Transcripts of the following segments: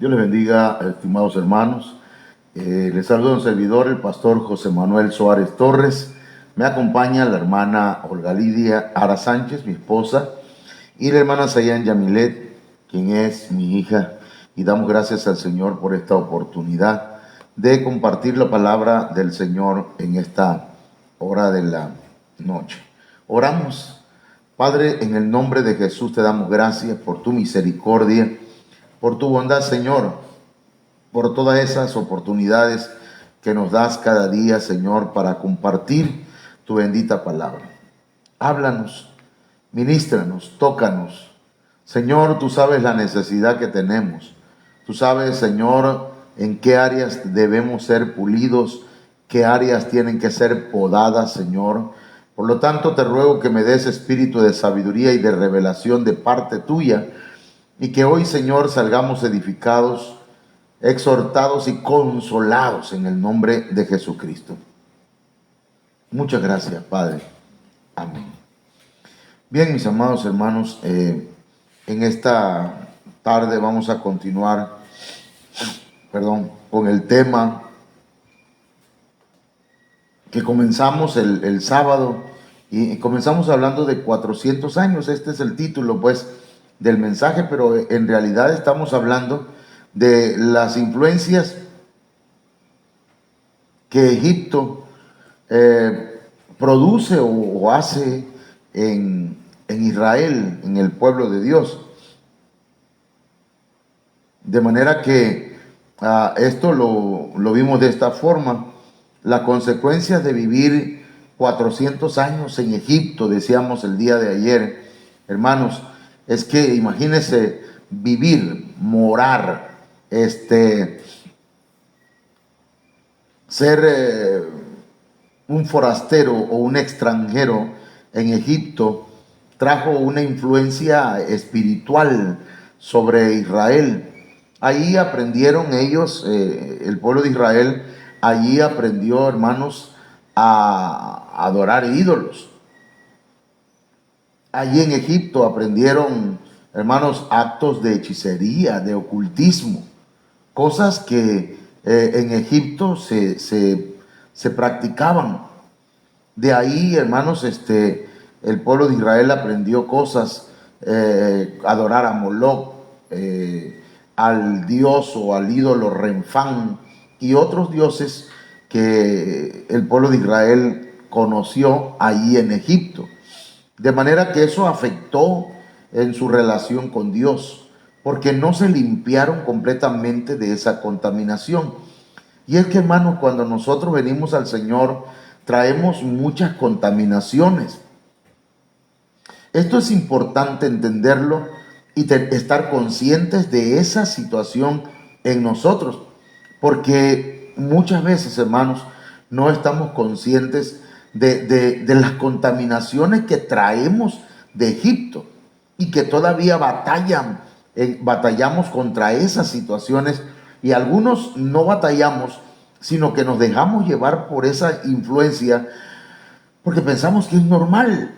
Dios les bendiga, estimados hermanos. Les saluda un servidor, el pastor José Manuel Suárez Torres. Me acompaña la hermana Olga Lidia Ara Sánchez, mi esposa, y la hermana Sayan Yamilet, quien es mi hija. Y damos gracias al Señor por esta oportunidad de compartir la palabra del Señor en esta hora de la noche. Oramos. Padre, en el nombre de Jesús te damos gracias por tu misericordia, por tu bondad, Señor, por todas esas oportunidades que nos das cada día, Señor, para compartir tu bendita palabra. Háblanos, ministranos, tócanos. Señor, tú sabes la necesidad que tenemos. Tú sabes, Señor, en qué áreas debemos ser pulidos, qué áreas tienen que ser podadas, Señor. Por lo tanto, te ruego que me des espíritu de sabiduría y de revelación de parte tuya, y que hoy, Señor, salgamos edificados, exhortados y consolados en el nombre de Jesucristo. Muchas gracias, Padre. Amén. Bien, mis amados hermanos, en esta tarde vamos a continuar, con el tema que comenzamos el sábado, y comenzamos hablando de 400 años. Este es el título, pues, del mensaje, pero en realidad estamos hablando de las influencias que Egipto produce o hace en Israel, en el pueblo de Dios. De manera que esto lo vimos de esta forma. La consecuencia de vivir 400 años en Egipto, decíamos el día de ayer, hermanos, es que imagínense vivir, morar, ser un forastero o un extranjero en Egipto trajo una influencia espiritual sobre Israel. Ahí aprendieron ellos, el pueblo de Israel, allí aprendió, hermanos, a adorar ídolos. Allí en Egipto aprendieron, hermanos, actos de hechicería, de ocultismo, cosas que en Egipto se practicaban. De ahí, hermanos, el pueblo de Israel aprendió cosas, adorar a Moloch, al dios o al ídolo Renfán y otros dioses que el pueblo de Israel conoció allí en Egipto. De manera que eso afectó en su relación con Dios, porque no se limpiaron completamente de esa contaminación. Y es que, hermanos, cuando nosotros venimos al Señor, traemos muchas contaminaciones. Esto es importante entenderlo y estar conscientes de esa situación en nosotros, porque muchas veces, hermanos, no estamos conscientes de las contaminaciones que traemos de Egipto y que todavía batallamos contra esas situaciones, y algunos no batallamos, sino que nos dejamos llevar por esa influencia porque pensamos que es normal.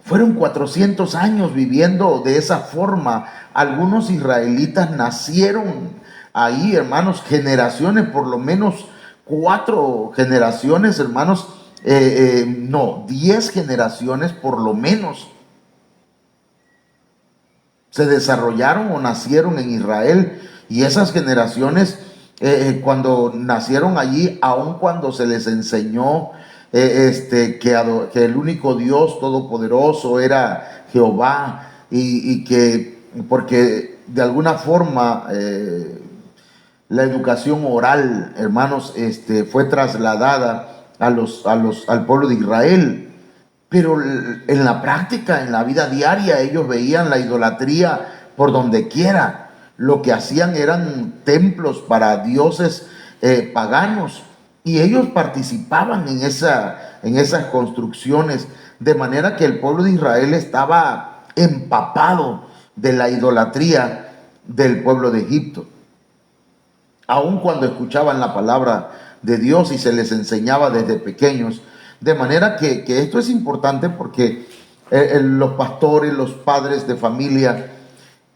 Fueron 400 años viviendo de esa forma. Algunos israelitas nacieron ahí, hermanos, generaciones, por lo menos 4 generaciones, hermanos, 10 generaciones por lo menos se desarrollaron o nacieron en Israel. Y esas generaciones, cuando nacieron allí, aun cuando se les enseñó que el único Dios todopoderoso era Jehová, y que porque de alguna forma la educación oral, hermanos, fue trasladada al pueblo de Israel. Pero en la práctica, en la vida diaria, ellos veían la idolatría por donde quiera. Lo que hacían eran templos para dioses paganos, y ellos participaban en esas construcciones, de manera que el pueblo de Israel estaba empapado de la idolatría del pueblo de Egipto. Aun cuando escuchaban la palabra de Dios y se les enseñaba desde pequeños. De manera que esto es importante porque los pastores, los padres de familia,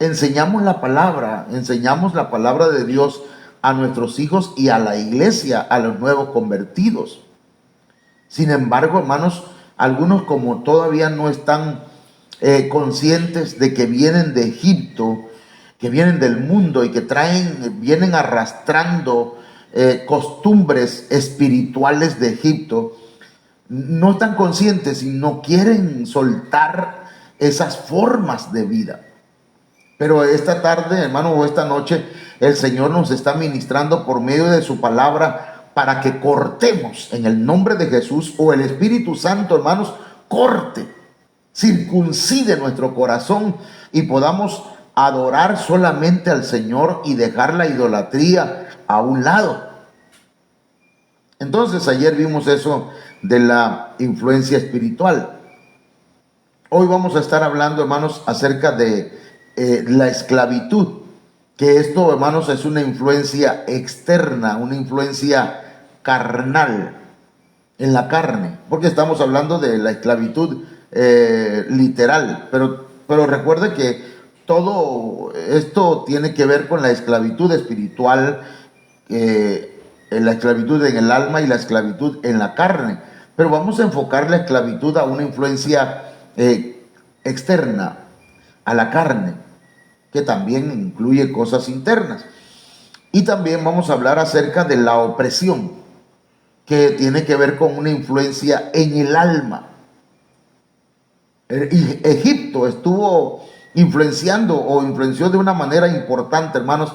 enseñamos la palabra de Dios a nuestros hijos y a la iglesia, a los nuevos convertidos. Sin embargo, hermanos, algunos como todavía no están conscientes de que vienen de Egipto, que vienen del mundo y que vienen arrastrando costumbres espirituales de Egipto, no están conscientes y no quieren soltar esas formas de vida. Pero esta tarde, hermano, o esta noche, el Señor nos está ministrando por medio de su palabra para que cortemos en el nombre de Jesús, o el Espíritu Santo, hermanos, corte, circuncide nuestro corazón y podamos adorar solamente al Señor y dejar la idolatría a un lado. Entonces, ayer vimos eso de la influencia espiritual. Hoy vamos a estar hablando, hermanos, acerca de la esclavitud, que esto, hermanos, es una influencia externa, una influencia carnal, en la carne, porque estamos hablando de la esclavitud literal, pero recuerde que todo esto tiene que ver con la esclavitud espiritual, la esclavitud en el alma y la esclavitud en la carne. Pero vamos a enfocar la esclavitud a una influencia externa, a la carne, que también incluye cosas internas. Y también vamos a hablar acerca de la opresión, que tiene que ver con una influencia en el alma. Egipto estuvo influenció de una manera importante, hermanos,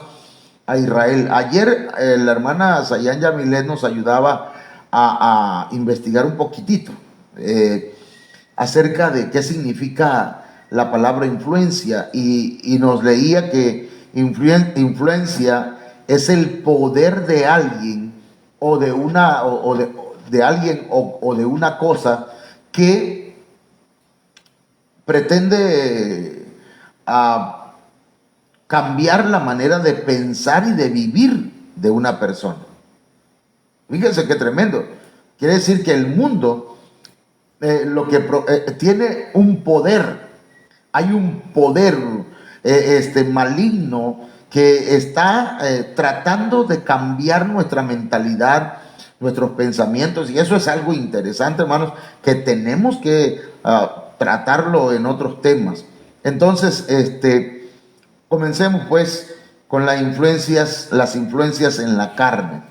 a Israel. Ayer la hermana Sayan Yamilet nos ayudaba a investigar un poquitito acerca de qué significa la palabra influencia, y nos leía que influencia es el poder de alguien o de una de alguien o de una cosa que pretende cambiar la manera de pensar y de vivir de una persona. Fíjense qué tremendo. Quiere decir que el mundo tiene un poder. Hay un poder maligno que está tratando de cambiar nuestra mentalidad, nuestros pensamientos, y eso es algo interesante, hermanos, que tenemos que tratarlo en otros temas. Entonces, comencemos pues con las influencias en la carne.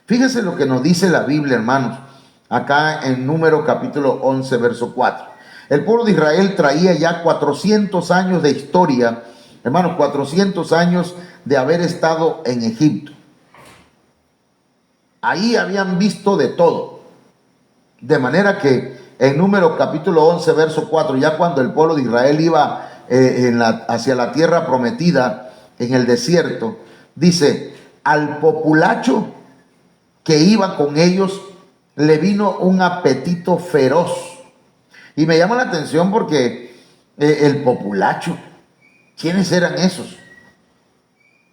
Fíjese lo que nos dice la Biblia, hermanos, acá en Número capítulo 11, verso 4. El pueblo de Israel traía ya 400 años de historia, hermanos, 400 años de haber estado en Egipto. Ahí habían visto de todo. De manera que en Número capítulo 11, verso 4, ya cuando el pueblo de Israel iba hacia la tierra prometida en el desierto, dice: al populacho que iba con ellos le vino un apetito feroz. Y me llama la atención porque el populacho, ¿quiénes eran esos?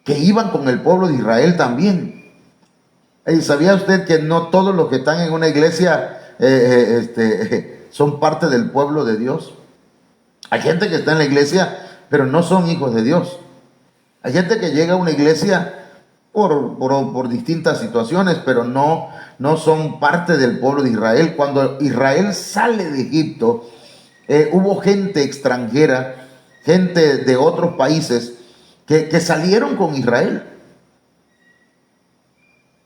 Que iban con el pueblo de Israel también. ¿Sabía usted que no todos los que están en una iglesia son parte del pueblo de Dios? Hay gente que está en la iglesia, pero no son hijos de Dios. Hay gente que llega a una iglesia por distintas situaciones, pero no son parte del pueblo de Israel. Cuando Israel sale de Egipto, hubo gente extranjera, gente de otros países que salieron con Israel.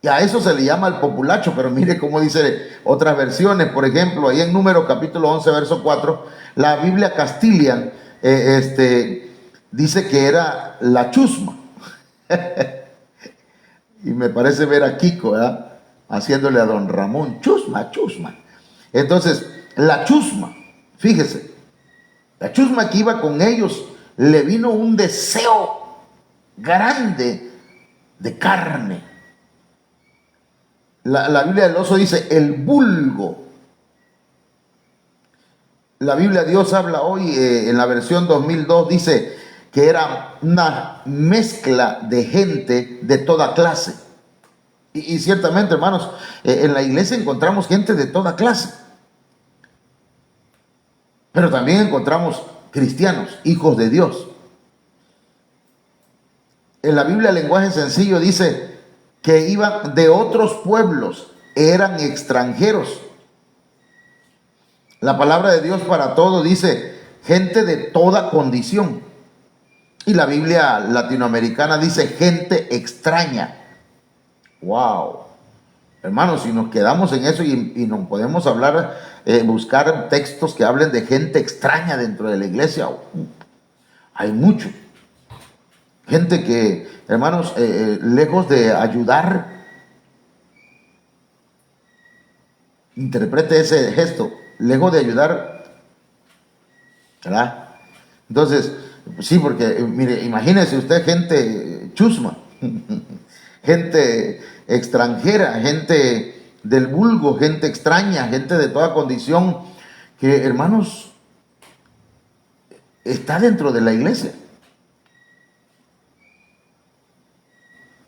Y a eso se le llama el populacho, pero mire cómo dice otras versiones. Por ejemplo, ahí en Número capítulo 11, verso 4, la Biblia Castilian dice que era la chusma. Y me parece ver a Kiko, ¿verdad?, haciéndole a don Ramón, chusma, chusma. Entonces, la chusma, fíjese, la chusma que iba con ellos, le vino un deseo grande de carne. La Biblia del Oso dice el vulgo. La Biblia Dios habla hoy en la versión 2002, dice que era una mezcla de gente de toda clase. Y ciertamente, hermanos, en la iglesia encontramos gente de toda clase. Pero también encontramos cristianos, hijos de Dios. En la Biblia, el lenguaje sencillo dice que iban de otros pueblos, eran extranjeros. La palabra de Dios para todo dice gente de toda condición. Y la Biblia latinoamericana dice gente extraña. ¡Wow! Hermanos, si nos quedamos en eso y no podemos hablar, buscar textos que hablen de gente extraña dentro de la iglesia, hay mucho. Gente que, hermanos, lejos de ayudar, interprete ese gesto, lejos de ayudar, ¿verdad? Entonces, sí, porque, mire, imagínese usted gente chusma, gente extranjera, gente del vulgo, gente extraña, gente de toda condición, que, hermanos, está dentro de la iglesia.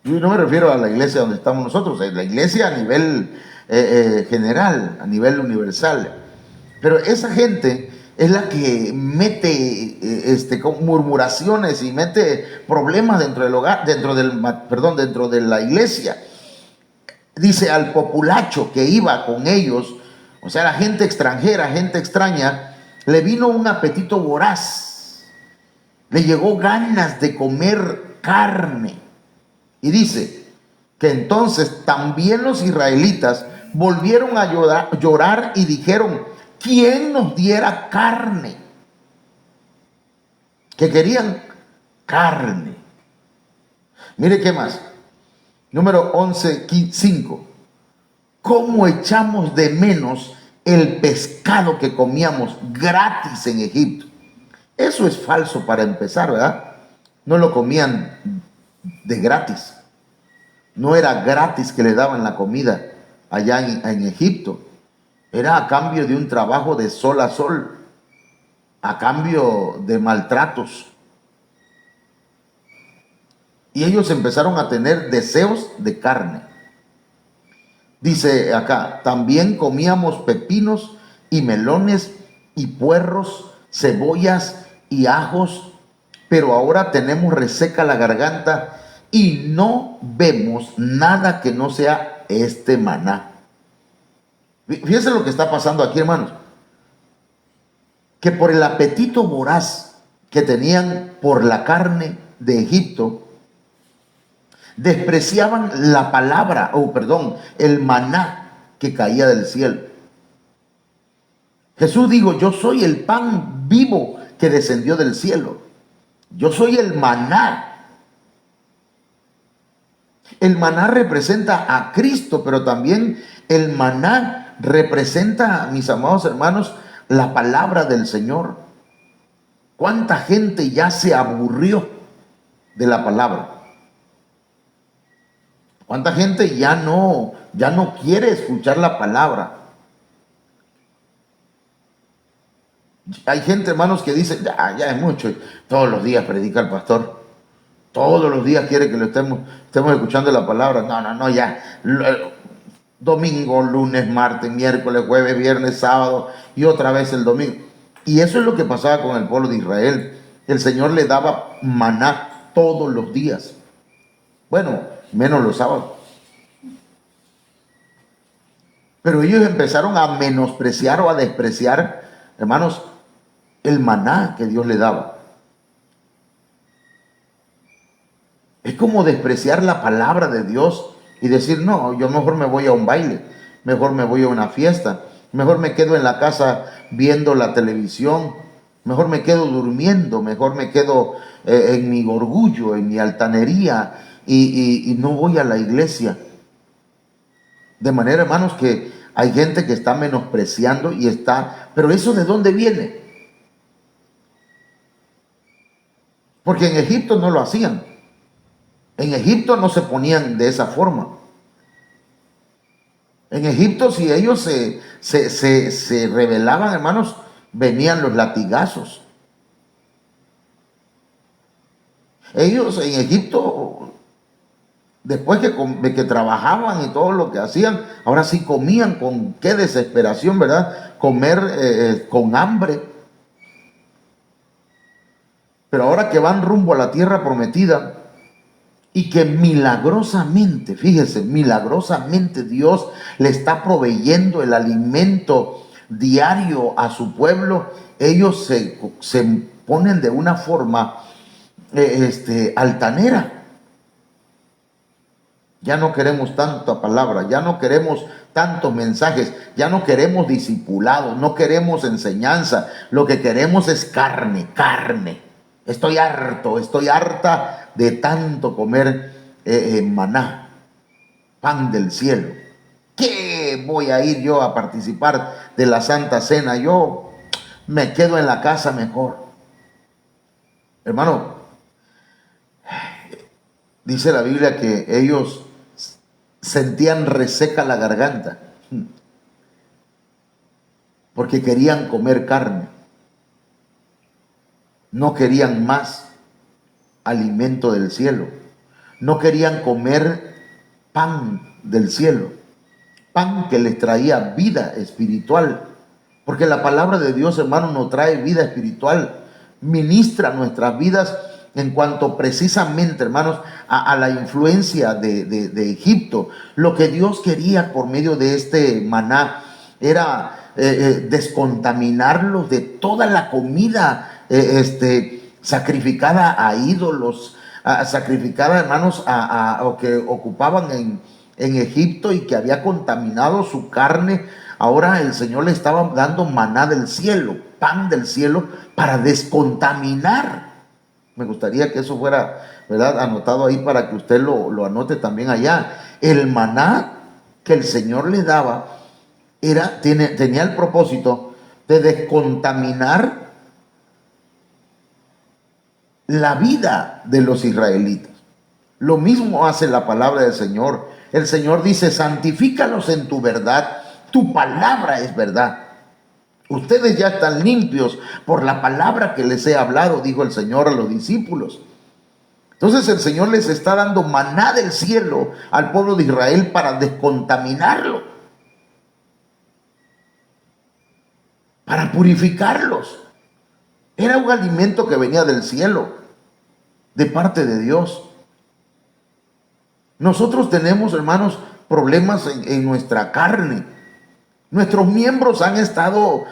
Yo no me refiero a la iglesia donde estamos nosotros, la iglesia a nivel general, a nivel universal. Pero esa gente es la que mete con murmuraciones y mete problemas dentro del hogar, dentro de la iglesia. Dice, al populacho que iba con ellos, o sea, la gente extranjera, gente extraña, le vino un apetito voraz. Le llegó ganas de comer carne. Y dice que entonces también los israelitas volvieron a llorar y dijeron, ¿quién nos diera carne? Que querían carne. Mire qué más. Número 11:5. ¿Cómo echamos de menos el pescado que comíamos gratis en Egipto? Eso es falso para empezar, ¿verdad? No lo comían de gratis. No era gratis que le daban la comida allá en Egipto. Era a cambio de un trabajo de sol a sol, a cambio de maltratos. Y ellos empezaron a tener deseos de carne. Dice acá, también comíamos pepinos y melones y puerros, cebollas y ajos, pero ahora tenemos reseca la garganta y no vemos nada que no sea este maná. Fíjense lo que está pasando aquí, hermanos. Que por el apetito voraz que tenían por la carne de Egipto, despreciaban la palabra, el maná que caía del cielo. Jesús dijo, yo soy el pan vivo que descendió del cielo. Yo soy el maná. El maná representa a Cristo, pero también el maná representa, mis amados hermanos, la palabra del Señor. ¿Cuánta gente ya se aburrió de la palabra? ¿Cuánta gente ya no quiere escuchar la palabra? Hay gente, hermanos, que dice, ya es mucho, todos los días predica el pastor. Todos los días quiere que lo estemos escuchando la palabra. No, ya. Domingo, lunes, martes, miércoles, jueves, viernes, sábado y otra vez el domingo. Y eso es lo que pasaba con el pueblo de Israel. El Señor le daba maná todos los días. Bueno, menos los sábados. Pero ellos empezaron a menospreciar o a despreciar, hermanos, el maná que Dios le daba. Es como despreciar la palabra de Dios y decir, no, yo mejor me voy a un baile, mejor me voy a una fiesta, mejor me quedo en la casa viendo la televisión, mejor me quedo durmiendo, mejor me quedo en mi orgullo, en mi altanería y no voy a la iglesia. De manera, hermanos, que hay gente que está menospreciando y está, pero ¿eso de dónde viene? Porque en Egipto no lo hacían. En Egipto no se ponían de esa forma. En Egipto, si ellos se rebelaban, hermanos, venían los latigazos. Ellos en Egipto, después que trabajaban y todo lo que hacían, ahora sí comían. Con qué desesperación, ¿verdad? Comer con hambre. Pero ahora que van rumbo a la tierra prometida, y que milagrosamente, fíjese, milagrosamente Dios le está proveyendo el alimento diario a su pueblo, ellos se ponen de una forma altanera. Ya no queremos tanta palabra, ya no queremos tantos mensajes, ya no queremos discipulados, no queremos enseñanza, lo que queremos es carne, carne. Estoy harta de tanto comer maná, pan del cielo. ¿Qué voy a ir yo a participar de la Santa Cena? Yo me quedo en la casa mejor. Hermano, dice la Biblia que ellos sentían reseca la garganta porque querían comer carne. No querían más alimento del cielo. No querían comer pan del cielo. Pan que les traía vida espiritual. Porque la palabra de Dios, hermano, nos trae vida espiritual. Ministra nuestras vidas en cuanto precisamente, hermanos, a la influencia de Egipto. Lo que Dios quería por medio de este maná era descontaminarlos de toda la comida sacrificada a ídolos, sacrificada, hermanos, o que ocupaban en Egipto y que había contaminado su carne. Ahora el Señor le estaba dando maná del cielo, pan del cielo, para descontaminar. Me gustaría que eso fuera, ¿verdad?, anotado ahí para que usted lo anote también allá. El maná que el Señor le daba tenía el propósito de descontaminar la vida de los israelitas. Lo mismo hace la palabra del Señor. El Señor dice: santifícalos en tu verdad, tu palabra es verdad. Ustedes ya están limpios por la palabra que les he hablado, dijo el Señor a los discípulos. Entonces el Señor les está dando maná del cielo al pueblo de Israel para descontaminarlo, para purificarlos. Era un alimento que venía del cielo, de parte de Dios. Nosotros tenemos, hermanos, problemas en nuestra carne. Nuestros miembros han estado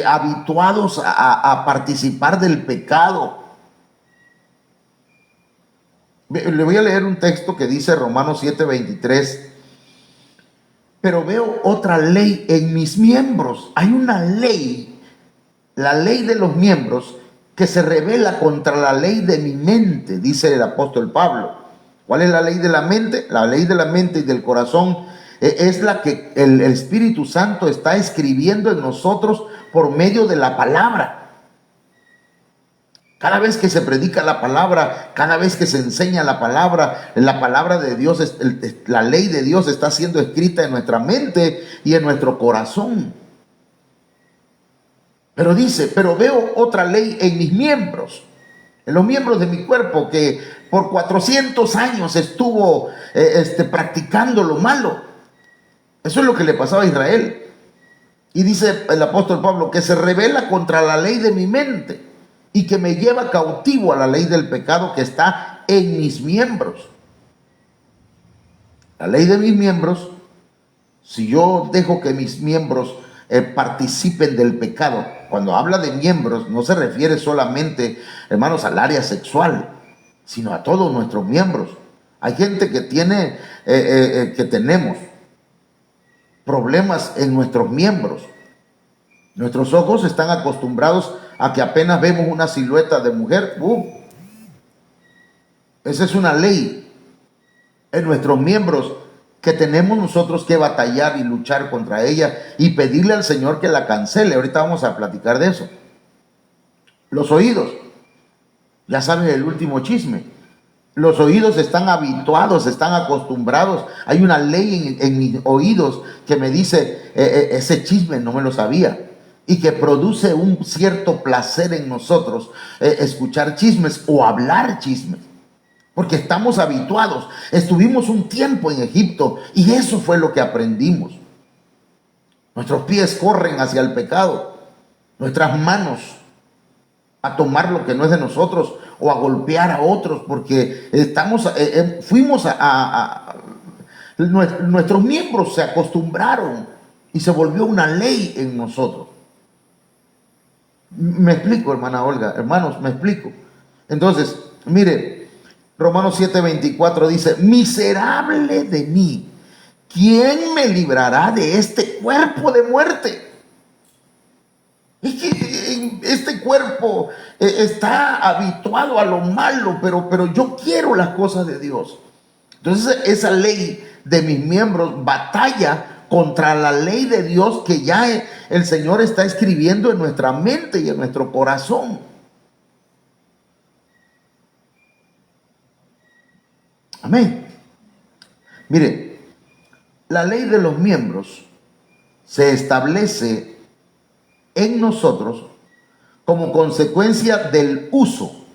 habituados a participar del pecado. Le voy a leer un texto que dice Romanos 7:23. Pero veo otra ley en mis miembros. Hay una ley, la ley de los miembros, que se revela contra la ley de mi mente, dice el apóstol Pablo. ¿Cuál es la ley de la mente? La ley de la mente y del corazón es la que el Espíritu Santo está escribiendo en nosotros por medio de la palabra. Cada vez que se predica la palabra, cada vez que se enseña la palabra de Dios, la ley de Dios está siendo escrita en nuestra mente y en nuestro corazón. Pero dice: pero veo otra ley en mis miembros, en los miembros de mi cuerpo, que por 400 años estuvo practicando lo malo. Eso es lo que le pasaba a Israel. Y dice el apóstol Pablo que se revela contra la ley de mi mente y que me lleva cautivo a la ley del pecado que está en mis miembros. La ley de mis miembros, si yo dejo que mis miembros participen del pecado, cuando habla de miembros no se refiere solamente, hermanos, al área sexual, sino a todos nuestros miembros. Hay gente que tenemos problemas en nuestros miembros. Nuestros ojos están acostumbrados a que apenas vemos una silueta de mujer, esa es una ley en nuestros miembros que tenemos nosotros que batallar y luchar contra ella y pedirle al Señor que la cancele. Ahorita vamos a platicar de eso. Los oídos, ya saben el último chisme. Los oídos están habituados, están acostumbrados. Hay una ley en mis oídos que me dice, ese chisme no me lo sabía. Y que produce un cierto placer en nosotros escuchar chismes o hablar chismes. Porque estamos habituados. Estuvimos un tiempo en Egipto y eso fue lo que aprendimos. Nuestros pies corren hacia el pecado. Nuestras manos a tomar lo que no es de nosotros o a golpear a otros, porque nuestros miembros se acostumbraron y se volvió una ley en nosotros. Me explico, hermana Olga, hermanos, me explico. Entonces, mire, Romanos 7:24 dice: miserable de mí, ¿quién me librará de este cuerpo de muerte? Es que este cuerpo está habituado a lo malo, pero yo quiero las cosas de Dios. Entonces esa ley de mis miembros batalla contra la ley de Dios que ya el Señor está escribiendo en nuestra mente y en nuestro corazón. Amén. Mire, la ley de los miembros se establece en nosotros como consecuencia del uso,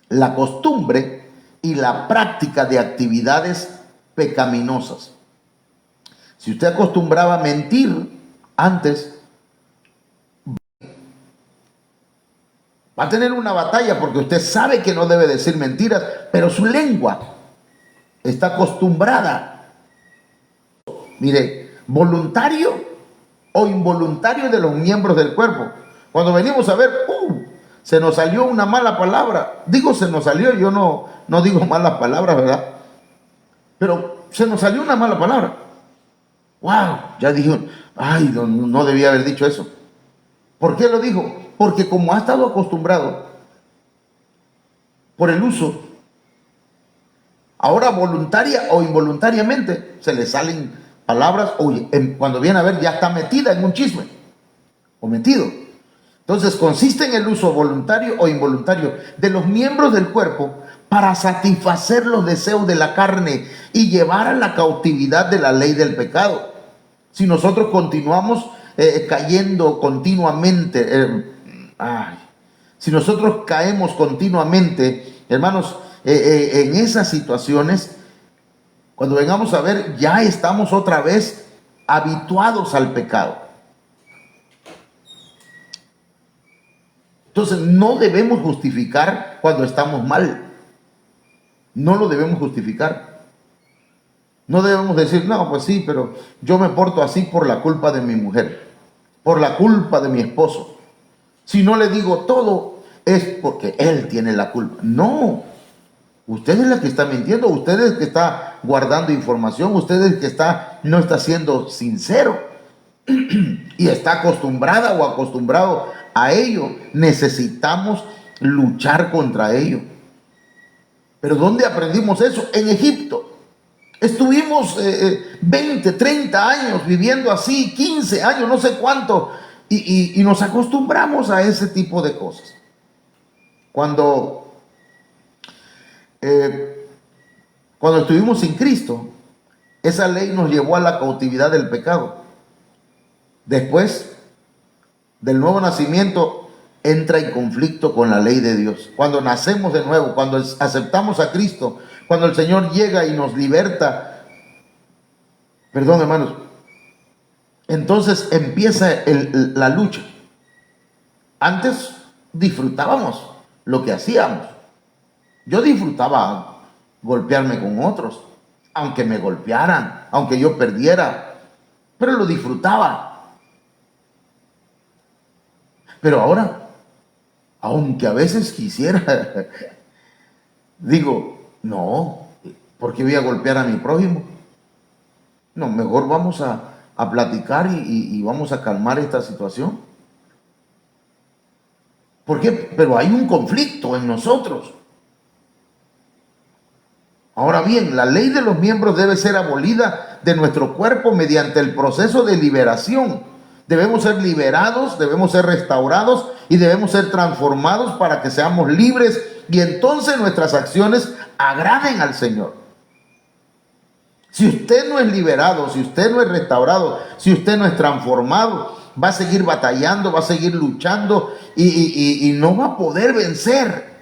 la costumbre y la práctica de actividades pecaminosas. Si usted acostumbraba a mentir antes, va a tener una batalla porque usted sabe que no debe decir mentiras, pero su lengua está acostumbrada. Mire, voluntario o involuntario de los miembros del cuerpo. Cuando venimos a ver, se nos salió una mala palabra. Digo se nos salió, yo no digo malas palabras, ¿verdad? Pero se nos salió una mala palabra. ¡Wow! Ya dijo, ay, no debía haber dicho eso. ¿Por qué lo dijo? Porque como ha estado acostumbrado por el uso, ahora voluntaria o involuntariamente se le salen palabras, cuando viene a ver ya está metida en un chisme o metido. Entonces consiste en el uso voluntario o involuntario de los miembros del cuerpo para satisfacer los deseos de la carne y llevar a la cautividad de la ley del pecado. Si nosotros continuamos cayendo continuamente, si nosotros caemos continuamente, hermanos, en esas situaciones, cuando vengamos a ver, ya estamos otra vez habituados al pecado. Entonces no debemos justificar cuando estamos mal. No lo debemos justificar. No debemos decir, no, pues sí, pero yo me porto así por la culpa de mi mujer, por la culpa de mi esposo. Si no le digo todo, es porque él tiene la culpa. No, usted es la que está mintiendo, usted es el que está guardando información, usted es el que no está siendo sincero y está acostumbrada o acostumbrado a ello. Necesitamos luchar contra ello. ¿Pero dónde aprendimos eso? En Egipto. Estuvimos 20, 30 años viviendo así, 15 años, no sé cuánto, y nos acostumbramos a ese tipo de cosas. Cuando estuvimos sin Cristo, esa ley nos llevó a la cautividad del pecado. Después del nuevo nacimiento, entra en conflicto con la ley de Dios. Cuando nacemos de nuevo, cuando aceptamos a Cristo, cuando el Señor llega y nos liberta, perdón, hermanos, entonces empieza la lucha. Antes disfrutábamos lo que hacíamos. Yo disfrutaba golpearme con otros, aunque me golpearan, aunque yo perdiera, pero lo disfrutaba. Pero ahora, aunque a veces quisiera, digo, no, ¿por qué voy a golpear a mi prójimo? No, mejor vamos a platicar y vamos a calmar esta situación. ¿Por qué? Pero hay un conflicto en nosotros. Ahora bien, la ley de los miembros debe ser abolida de nuestro cuerpo mediante el proceso de liberación. Debemos ser liberados, debemos ser restaurados y debemos ser transformados para que seamos libres y entonces nuestras acciones agraden al Señor. Si usted no es liberado, si usted no es restaurado, si usted no es transformado, va a seguir batallando, va a seguir luchando y no va a poder vencer.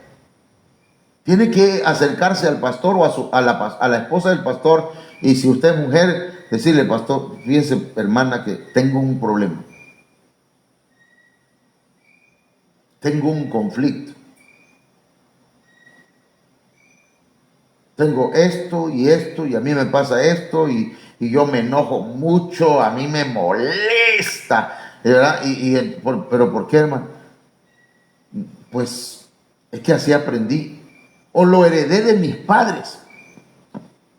Tiene que acercarse al pastor o a la esposa del pastor, y si usted es mujer, decirle, pastor, fíjese, hermana, que tengo un problema. tengo un conflicto. Tengo esto, y a mí me pasa esto, y yo me enojo mucho, a mí me molesta, ¿verdad? Pero ¿por qué, hermano? Pues es que así aprendí, o lo heredé de mis padres.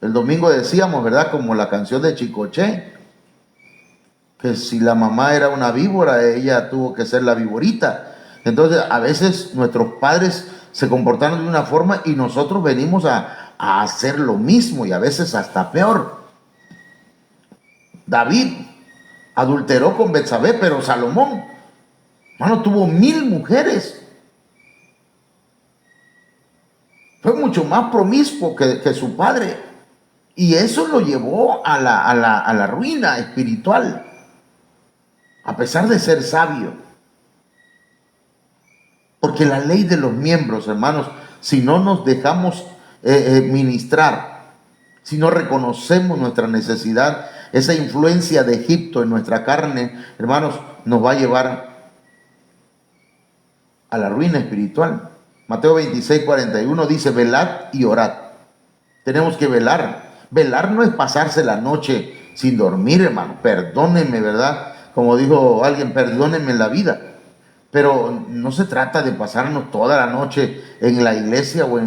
El domingo decíamos, ¿verdad? Como la canción de Chicoche, que si la mamá era una víbora, ella tuvo que ser la víborita. Entonces, a veces nuestros padres se comportaron de una forma y nosotros venimos a hacer lo mismo, y a veces hasta peor. David adulteró con Betsabé, pero Salomón, hermano, tuvo 1000 mujeres. Fue mucho más promiscuo que su padre. Y eso lo llevó a la ruina espiritual, a pesar de ser sabio. Porque la ley de los miembros, hermanos, si no nos dejamos ministrar, si no reconocemos nuestra necesidad, esa influencia de Egipto en nuestra carne, hermanos, nos va a llevar a la ruina espiritual. Mateo 26:41 dice: velad y orad. Tenemos que velar. Velar no es pasarse la noche sin dormir, hermano. Perdónenme, ¿verdad? Como dijo alguien, perdónenme la vida. Pero no se trata de pasarnos toda la noche en la iglesia o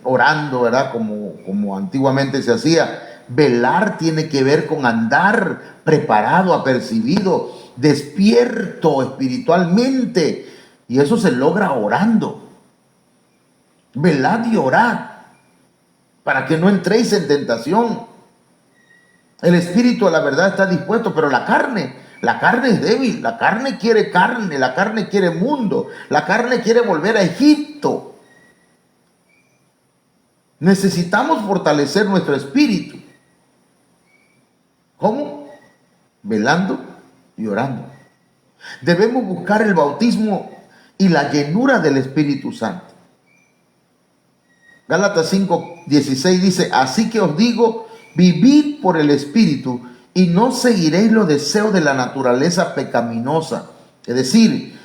orando, ¿verdad? Como antiguamente se hacía. Velar tiene que ver con andar preparado, apercibido, despierto espiritualmente. Y eso se logra orando. Velad y orad, para que no entréis en tentación. El espíritu a la verdad está dispuesto, pero la carne es débil. La carne quiere carne, la carne quiere mundo, la carne quiere volver a Egipto. Necesitamos fortalecer nuestro espíritu. ¿Cómo? Velando y orando. Debemos buscar el bautismo y la llenura del Espíritu Santo. Gálatas 5:16 dice: así que os digo, vivid por el Espíritu y no seguiréis los deseos de la naturaleza pecaminosa. Es decir,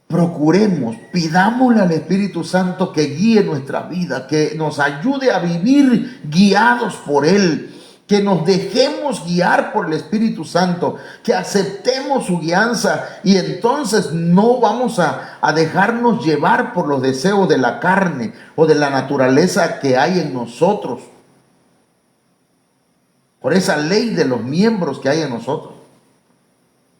procuremos, pidámosle al Espíritu Santo que guíe nuestra vida, que nos ayude a vivir guiados por Él, que nos dejemos guiar por el Espíritu Santo, que aceptemos su guianza, y entonces no vamos a dejarnos llevar por los deseos de la carne o de la naturaleza que hay en nosotros, por esa ley de los miembros que hay en nosotros.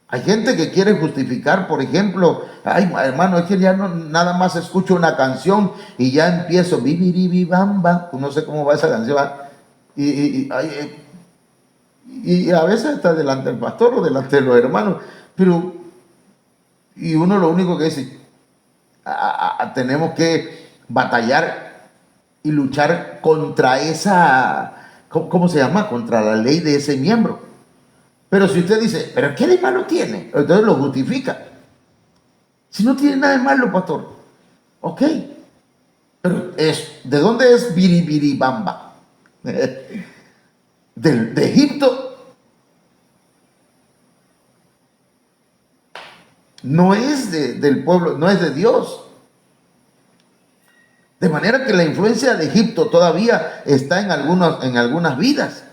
Hay gente que quiere justificar, por ejemplo, ay, hermano, es que ya no, nada más escucho una canción y ya empiezo, bibiribibamba, no sé cómo va esa canción, y a veces está delante del pastor o delante de los hermanos, pero, y uno lo único que dice, tenemos que batallar y luchar contra esa, ¿cómo se llama? Contra la ley de ese miembro. Pero si usted dice, ¿pero qué de malo tiene? Entonces lo justifica. Si no tiene nada de malo, pastor, ok. Pero ¿de dónde es biribiribamba? De Egipto. No es del pueblo, no es de Dios. De manera que la influencia de Egipto todavía está en algunas vidas.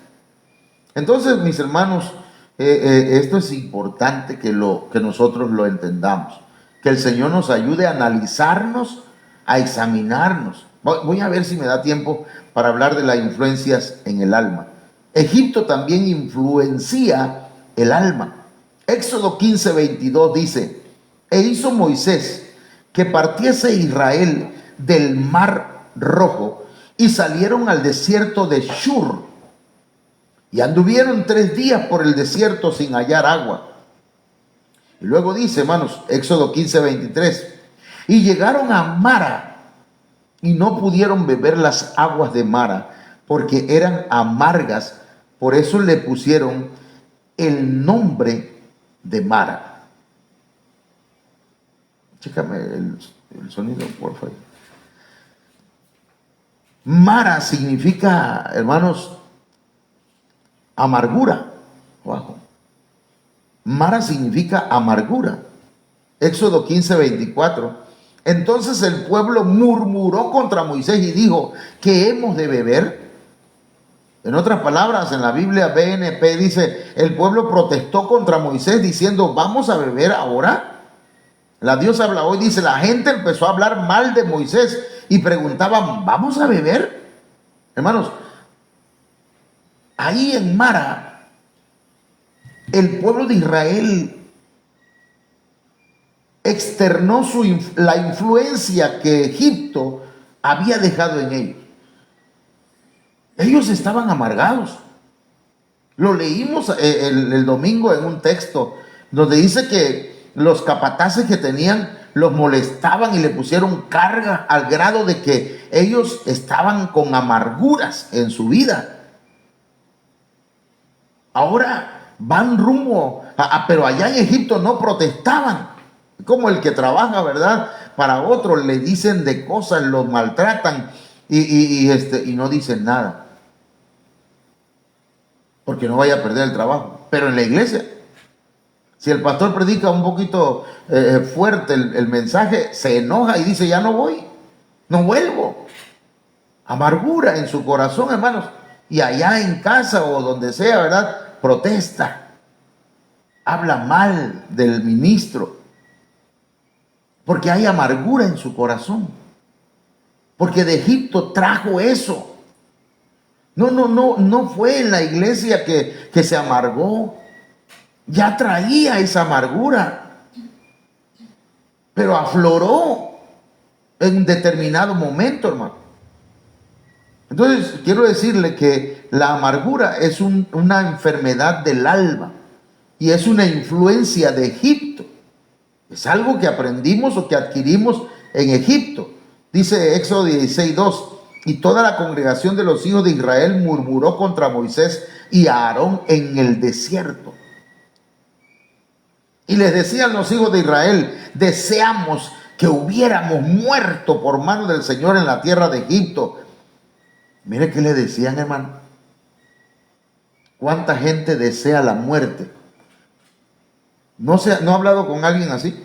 Entonces, mis hermanos, esto es importante que nosotros lo entendamos. Que el Señor nos ayude a analizarnos, a examinarnos. Voy a ver si me da tiempo para hablar de las influencias en el alma. Egipto también influencia el alma. Éxodo 15:22 dice: e hizo Moisés que partiese Israel del mar Rojo y salieron al desierto de Shur y anduvieron 3 días por el desierto sin hallar agua. Y luego dice, hermanos, Éxodo 15:23, y llegaron a Mara y no pudieron beber las aguas de Mara porque eran amargas. Por eso le pusieron el nombre de Mara. Chécame el sonido, por favor. Mara significa, hermanos, amargura. Mara significa amargura. Éxodo 15:24. Entonces el pueblo murmuró contra Moisés y dijo: ¿qué hemos de beber? En otras palabras, en la Biblia BNP dice: el pueblo protestó contra Moisés diciendo: ¿vamos a beber ahora? La Dios habla hoy, dice: la gente empezó a hablar mal de Moisés y preguntaban: ¿vamos a beber? Hermanos, ahí en Mara, el pueblo de Israel externó la influencia que Egipto había dejado en ellos. Ellos estaban amargados. Lo leímos el domingo en un texto donde dice que los capataces que tenían los molestaban y le pusieron carga al grado de que ellos estaban con amarguras en su vida. Ahora van rumbo pero allá en Egipto no protestaban. Como el que trabaja, ¿verdad? Para otro le dicen de cosas, los maltratan y no dicen nada, porque no vaya a perder el trabajo. Pero en la iglesia, si el pastor predica un poquito fuerte el mensaje, se enoja y dice: ya no voy, no vuelvo. Amargura en su corazón, hermanos. Y allá en casa o donde sea, ¿verdad? Protesta, habla mal del ministro, porque hay amargura en su corazón, porque de Egipto trajo eso. No fue en la iglesia que se amargó, ya traía esa amargura, pero afloró en un determinado momento, hermano. Entonces quiero decirle que la amargura es una enfermedad del alma y es una influencia de Egipto. Es algo que aprendimos o que adquirimos en Egipto. Dice Éxodo 16:2: y toda la congregación de los hijos de Israel murmuró contra Moisés y a Aarón en el desierto. Y les decían los hijos de Israel: deseamos que hubiéramos muerto por mano del Señor en la tierra de Egipto. Mire qué le decían, hermano. ¿Cuánta gente desea la muerte? ¿No ha hablado con alguien así?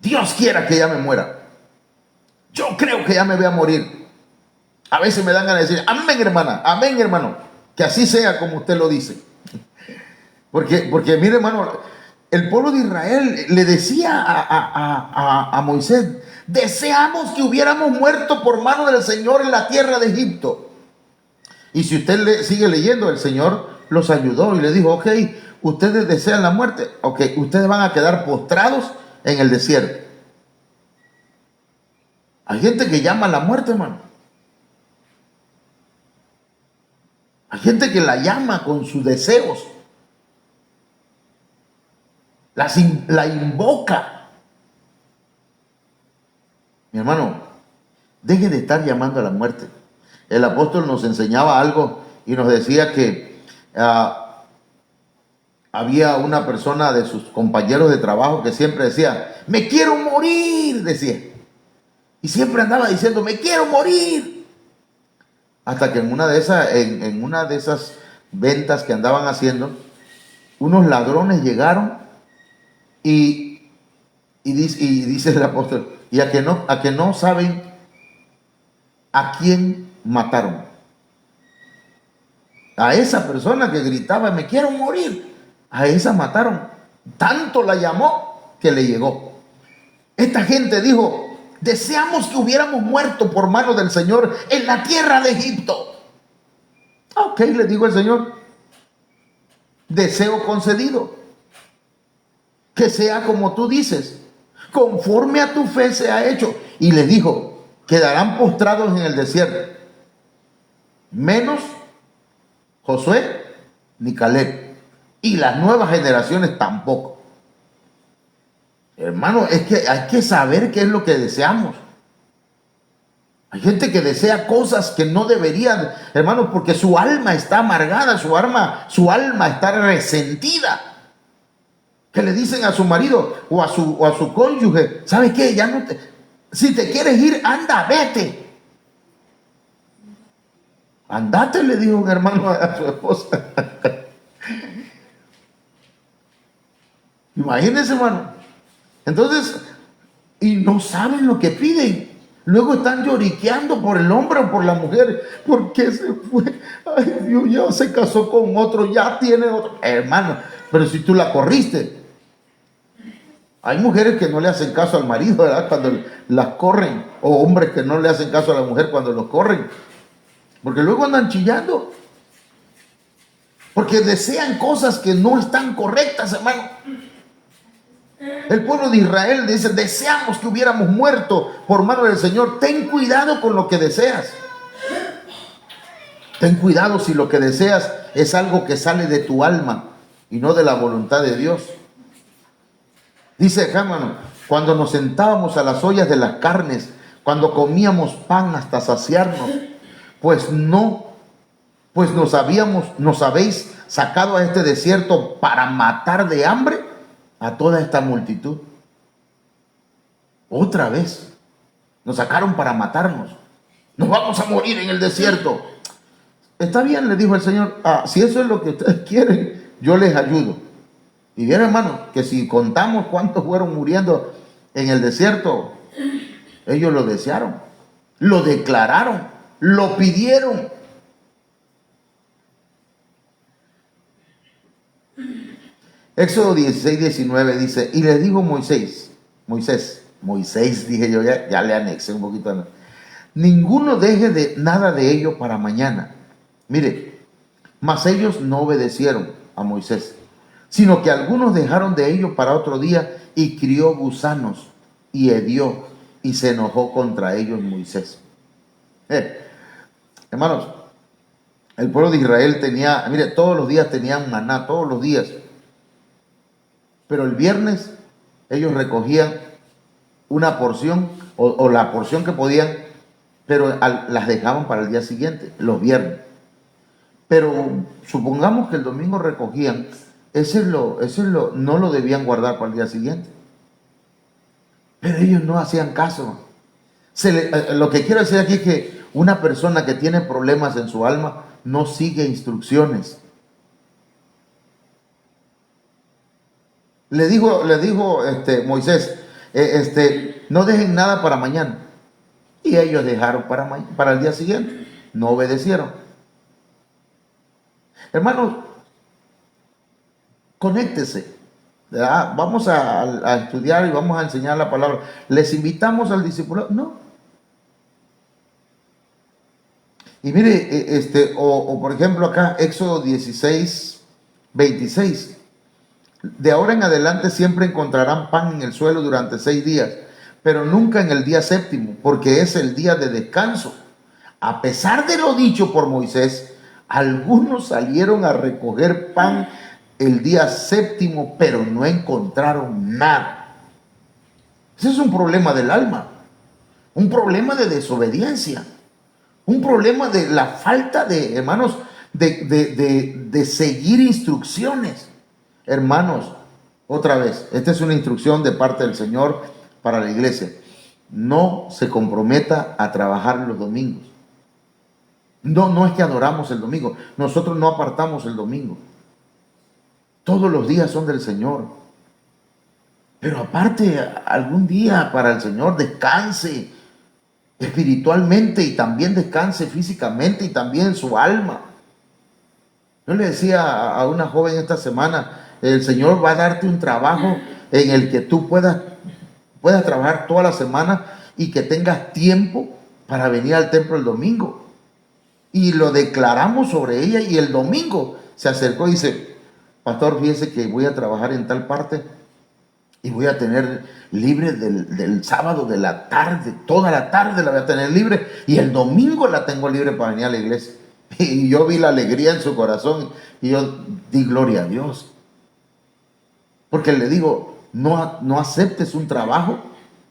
Dios quiera que ya me muera. Yo creo que ya me voy a morir. A veces me dan ganas de decir: amén, hermana, amén, hermano. Que así sea como usted lo dice. Porque mire, hermano, el pueblo de Israel le decía a Moisés: deseamos que hubiéramos muerto por mano del Señor en la tierra de Egipto. Y si usted sigue leyendo, el Señor los ayudó y le dijo: ok, ustedes desean la muerte, ok, ustedes van a quedar postrados en el desierto. Hay gente que llama a la muerte, hermano. Hay gente que la llama con sus deseos. La invoca. Mi hermano, deje de estar llamando a la muerte. El apóstol nos enseñaba algo y nos decía que había una persona de sus compañeros de trabajo que siempre decía: me quiero morir, decía. Y siempre andaba diciendo: me quiero morir. Hasta que en una de esas ventas que andaban haciendo, unos ladrones llegaron y dice el apóstol: y a que no saben a quién mataron. A esa persona que gritaba: me quiero morir, a esa mataron. Tanto la llamó que le llegó. Esta gente dijo: deseamos que hubiéramos muerto por mano del Señor en la tierra de Egipto. Ok, le dijo el Señor: deseo concedido. Que sea como tú dices, conforme a tu fe se ha hecho. Y le dijo: quedarán postrados en el desierto, menos Josué ni Caleb, y las nuevas generaciones tampoco. Hermano, es que hay que saber qué es lo que deseamos. Hay gente que desea cosas que no deberían, hermano, porque su alma está amargada, su alma está resentida. Que le dicen a su marido o a su cónyuge: ¿sabes qué? Si te quieres ir, anda, vete. Andate, le dijo un hermano a su esposa. Imagínense, hermano. Entonces, y no saben lo que piden. Luego están lloriqueando por el hombre o por la mujer. ¿Por qué se fue? Ay, Dios, ya se casó con otro, ya tiene otro. Hermano, pero si tú la corriste. Hay mujeres que no le hacen caso al marido, ¿verdad? Cuando las corren. O hombres que no le hacen caso a la mujer cuando los corren. Porque luego andan chillando. Porque desean cosas que no están correctas, hermano. El pueblo de Israel dice, deseamos que hubiéramos muerto por mano del Señor. Ten cuidado con lo que deseas. Ten cuidado si lo que deseas es algo que sale de tu alma y no de la voluntad de Dios. Dice acá, hermano, cuando nos sentábamos a las ollas de las carnes, cuando comíamos pan hasta saciarnos, pues nos habéis sacado a este desierto para matar de hambre a toda esta multitud. Otra vez nos sacaron para matarnos. Nos vamos a morir en el desierto. Está bien, le dijo el Señor, si eso es lo que ustedes quieren, yo les ayudo. Y bien, hermano, que si contamos cuántos fueron muriendo en el desierto, ellos lo desearon, lo declararon, lo pidieron. Éxodo 16:19 dice, y le dijo Moisés, dije yo, ya le anexé un poquito. Ninguno deje de nada de ello para mañana. Mire, mas ellos no obedecieron a Moisés, sino que algunos dejaron de ello para otro día y crió gusanos y hedió y se enojó contra ellos Moisés. Hermanos, el pueblo de Israel tenía, mire, todos los días tenían maná, todos los días. Pero el viernes ellos recogían una porción o la porción que podían, pero las dejaban para el día siguiente, los viernes. Pero supongamos que el domingo recogían, no lo debían guardar para el día siguiente. Pero ellos no hacían caso. Lo que quiero decir aquí es que una persona que tiene problemas en su alma no sigue instrucciones. Le dijo Moisés, no dejen nada para mañana. Y ellos dejaron para el día siguiente. No obedecieron. Hermanos, conéctese. ¿Verdad? Vamos a estudiar y vamos a enseñar la palabra. ¿Les invitamos al discipulado? No. Y mire, o por ejemplo acá, Éxodo 16:26. De ahora en adelante siempre encontrarán pan en el suelo durante 6 días, pero nunca en el día séptimo, porque es el día de descanso. A pesar de lo dicho por Moisés, algunos salieron a recoger pan el día séptimo, pero no encontraron nada. Ese es un problema del alma, un problema de desobediencia, un problema de la falta de, hermanos, de seguir instrucciones. Hermanos, otra vez, esta es una instrucción de parte del Señor para la iglesia. No se comprometa a trabajar los domingos. No es que adoramos el domingo. Nosotros no apartamos el domingo. Todos los días son del Señor. Pero aparte, algún día para el Señor, descanse espiritualmente y también descanse físicamente y también su alma. Yo le decía a una joven esta semana, el Señor va a darte un trabajo en el que tú puedas trabajar toda la semana y que tengas tiempo para venir al templo el domingo. Y lo declaramos sobre ella y el domingo se acercó y dice, pastor, fíjese que voy a trabajar en tal parte y voy a tener libre del sábado de la tarde, toda la tarde la voy a tener libre y el domingo la tengo libre para venir a la iglesia. Y yo vi la alegría en su corazón y yo di gloria a Dios. Porque le digo, no aceptes un trabajo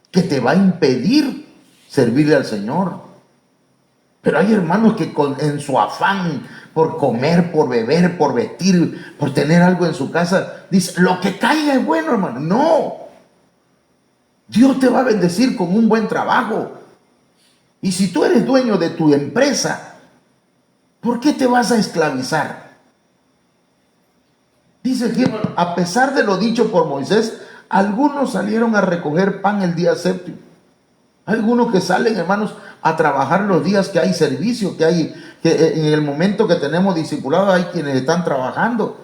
que te va a impedir servirle al Señor. Pero hay hermanos que en su afán por comer, por beber, por vestir, por tener algo en su casa, dice, lo que caiga es bueno, hermano. No. Dios te va a bendecir con un buen trabajo. Y si tú eres dueño de tu empresa, ¿por qué te vas a esclavizar? Dice que a pesar de lo dicho por Moisés, algunos salieron a recoger pan el día séptimo. Algunos que salen, hermanos, a trabajar los días que hay servicio, que en el momento que tenemos discipulados hay quienes están trabajando.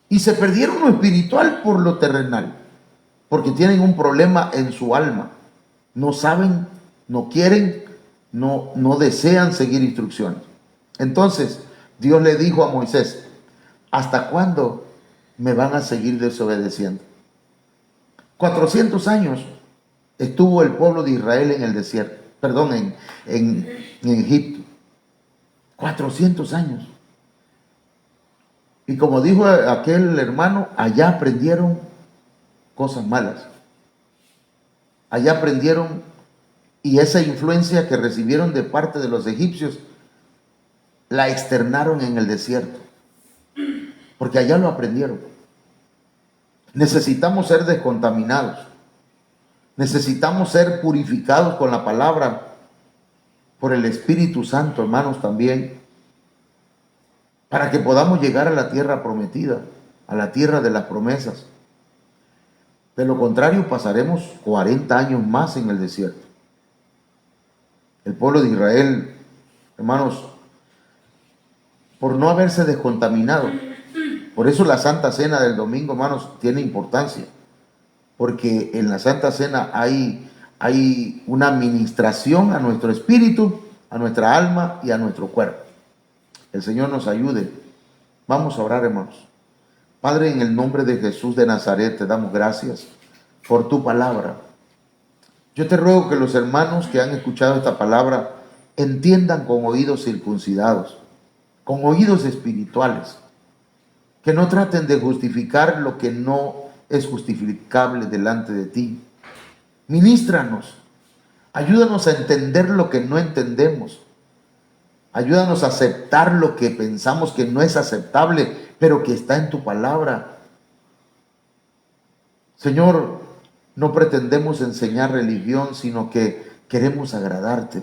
Y se perdieron lo espiritual por lo terrenal, porque tienen un problema en su alma. No saben, no quieren, no desean seguir instrucciones. Entonces, Dios le dijo a Moisés: ¿hasta cuándo me van a seguir desobedeciendo? 400 años estuvo el pueblo de Israel en el desierto, perdón, en Egipto. 400 años. Y como dijo aquel hermano, allá aprendieron cosas malas. Allá aprendieron, y esa influencia que recibieron de parte de los egipcios la externaron en el desierto, porque allá lo aprendieron. Necesitamos ser descontaminados. Necesitamos ser purificados con la palabra, por el Espíritu Santo, hermanos, también, para que podamos llegar a la tierra prometida, a la tierra de las promesas. De lo contrario, pasaremos 40 años más en el desierto. El pueblo de Israel, hermanos, por no haberse descontaminado, por eso la Santa Cena del domingo, hermanos, tiene importancia, porque en la Santa Cena hay una administración a nuestro espíritu, a nuestra alma y a nuestro cuerpo. El Señor nos ayude. Vamos a orar, hermanos. Padre, en el nombre de Jesús de Nazaret, te damos gracias por tu palabra. Yo te ruego que los hermanos que han escuchado esta palabra entiendan con oídos circuncidados, con oídos espirituales, que no traten de justificar lo que no es justificable delante de ti. Ministranos, ayúdanos a entender lo que no entendemos. Ayúdanos a aceptar lo que pensamos que no es aceptable, pero que está en tu palabra. Señor, no pretendemos enseñar religión, sino que queremos agradarte.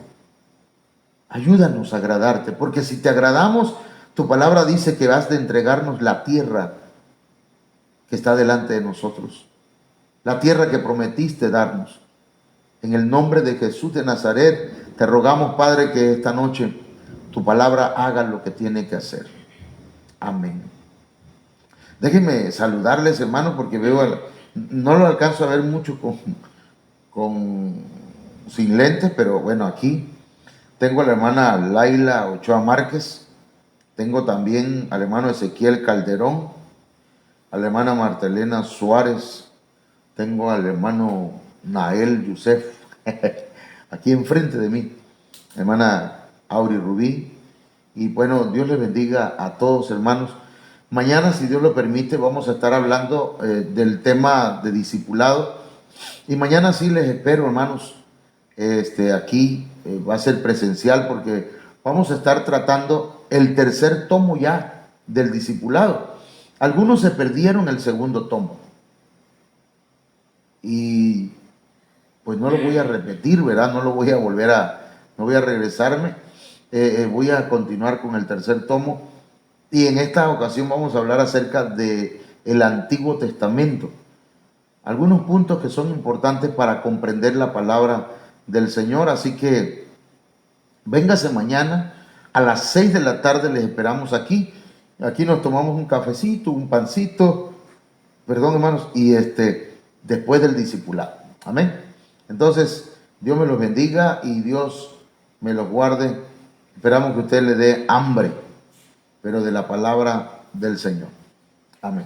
Ayúdanos a agradarte, porque si te agradamos, tu palabra dice que has de entregarnos la tierra que está delante de nosotros, la tierra que prometiste darnos. En el nombre de Jesús de Nazaret, te rogamos, Padre, que esta noche tu palabra haga lo que tiene que hacer. Amén. Déjenme saludarles, hermanos, porque no lo alcanzo a ver mucho sin lentes, pero bueno, aquí tengo a la hermana Laila Ochoa Márquez, tengo también al hermano Ezequiel Calderón, a la hermana Martelena Suárez, tengo al hermano Nael Yusef, aquí enfrente de mí, hermana Auri Rubí. Y bueno, Dios les bendiga a todos, hermanos. Mañana, si Dios lo permite, vamos a estar hablando del tema de discipulado. Y mañana sí les espero, hermanos. Aquí va a ser presencial, porque vamos a estar tratando el tercer tomo ya del discipulado. Algunos se perdieron el segundo tomo. Y pues no lo voy a repetir, ¿verdad? No voy a regresarme. Voy a continuar con el tercer tomo, y en esta ocasión vamos a hablar acerca de el Antiguo Testamento. Algunos puntos que son importantes para comprender la palabra del Señor, así que véngase mañana a las 6 de la tarde, les esperamos aquí. Aquí nos tomamos un cafecito, un pancito, perdón, hermanos, y después del discipulado. Amén. Entonces, Dios me los bendiga y Dios me los guarde. Esperamos que usted le dé hambre, pero de la palabra del Señor. Amén.